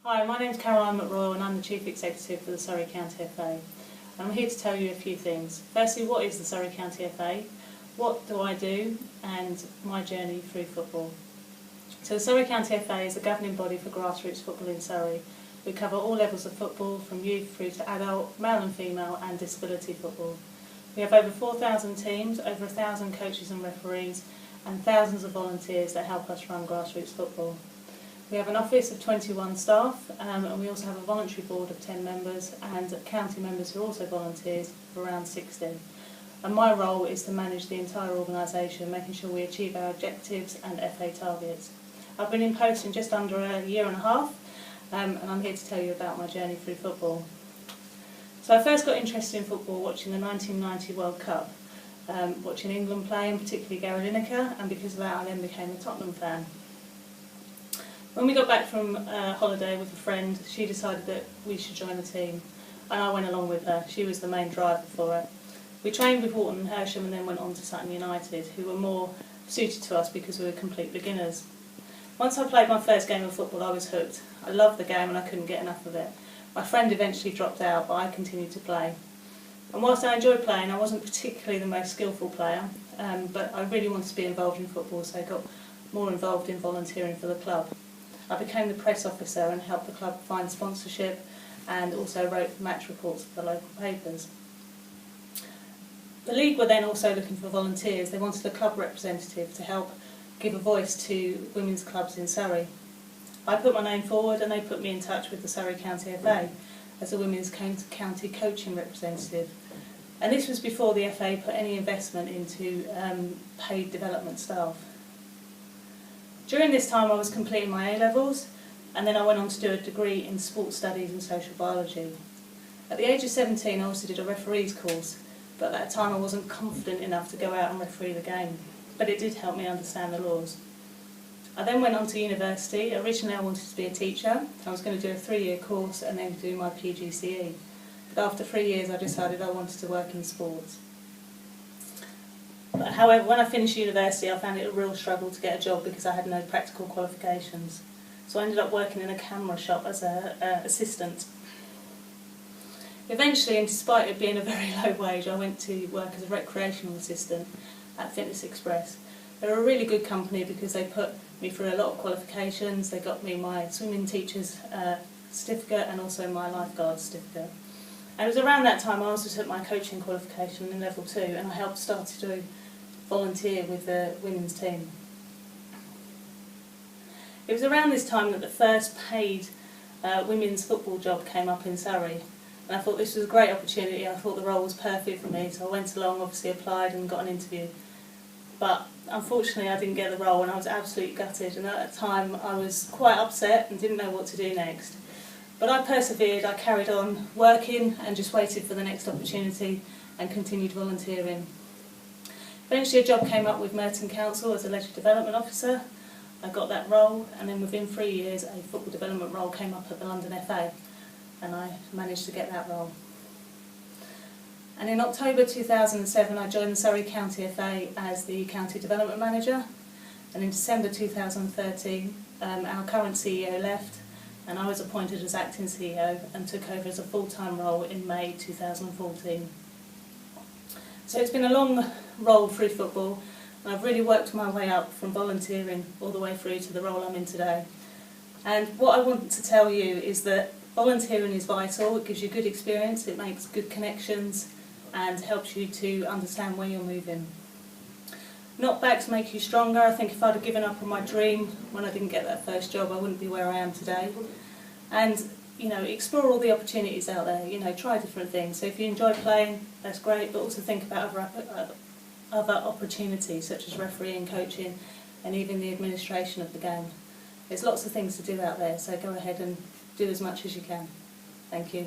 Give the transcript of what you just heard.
Hi, my name's Caroline McRoyall and I'm the Chief Executive for the Surrey County FA. I'm here to tell you a few things. Firstly, what is the Surrey County FA? What do I do? And my journey through football. So the Surrey County FA is a governing body for grassroots football in Surrey. We cover all levels of football, from youth through to adult, male and female and disability football. We have over 4,000 teams, over 1,000 coaches and referees and thousands of volunteers that help us run grassroots football. We have an office of 21 staff and we also have a voluntary board of 10 members and county members who are also volunteers of around 60. And my role is to manage the entire organisation, making sure we achieve our objectives and FA targets. I've been in post in just under a year and a half and I'm here to tell you about my journey through football. So I first got interested in football watching the 1990 World Cup, watching England play and particularly Gary Lineker, and because of that I then became a Tottenham fan. When we got back from holiday with a friend, she decided that we should join the team, and I went along with her. She was the main driver for it. We trained with Wharton and Hersham and then went on to Sutton United, who were more suited to us because we were complete beginners. Once I played my first game of football, I was hooked. I loved the game and I couldn't get enough of it. My friend eventually dropped out, but I continued to play. And whilst I enjoyed playing, I wasn't particularly the most skillful player, but I really wanted to be involved in football, so I got more involved in volunteering for the club. I became the press officer and helped the club find sponsorship and also wrote match reports for the local papers. The league were then also looking for volunteers. They wanted a club representative to help give a voice to women's clubs in Surrey. I put my name forward and they put me in touch with the Surrey County FA as a women's county coaching representative. And this was before the FA put any investment into paid development staff. During this time I was completing my A-levels and then I went on to do a degree in sports studies and social biology. At the age of 17 I also did a referees course, but at that time I wasn't confident enough to go out and referee the game, but it did help me understand the laws. I then went on to university. Originally I wanted to be a teacher. I was going to do a 3-year course and then do my PGCE, but after 3 years I decided I wanted to work in sports. However, when I finished university I found it a real struggle to get a job because I had no practical qualifications. So I ended up working in a camera shop as an assistant. Eventually, and despite it being a very low wage, I went to work as a recreational assistant at Fitness Express. They're a really good company because they put me through a lot of qualifications. They got me my swimming teacher's certificate and also my lifeguard certificate. And it was around that time I also took my coaching qualification in level 2 and I helped start to volunteer with the women's team. It was around this time that the first paid women's football job came up in Surrey, and I thought this was a great opportunity. I thought the role was perfect for me, so I went along, obviously applied and got an interview. But unfortunately I didn't get the role and I was absolutely gutted, and at that time I was quite upset and didn't know what to do next. But I persevered, I carried on working and just waited for the next opportunity and continued volunteering. Eventually a job came up with Merton Council as a leisure development officer. I got that role and then within 3 years a football development role came up at the London FA and I managed to get that role. And in October 2007 I joined the Surrey County FA as the County Development Manager, and in December 2013 our current CEO left and I was appointed as acting CEO and took over as a full-time role in May 2014. So it's been a long role through football and I've really worked my way up from volunteering all the way through to the role I'm in today. And what I want to tell you is that volunteering is vital. It gives you good experience, it makes good connections and helps you to understand where you're moving. Knockbacks make you stronger. I think if I'd have given up on my dream when I didn't get that first job I wouldn't be where I am today. And explore all the opportunities out there, try different things. So if you enjoy playing, that's great, but also think about other opportunities such as refereeing, coaching and even the administration of the game. There's lots of things to do out there, so go ahead and do as much as you can. Thank you.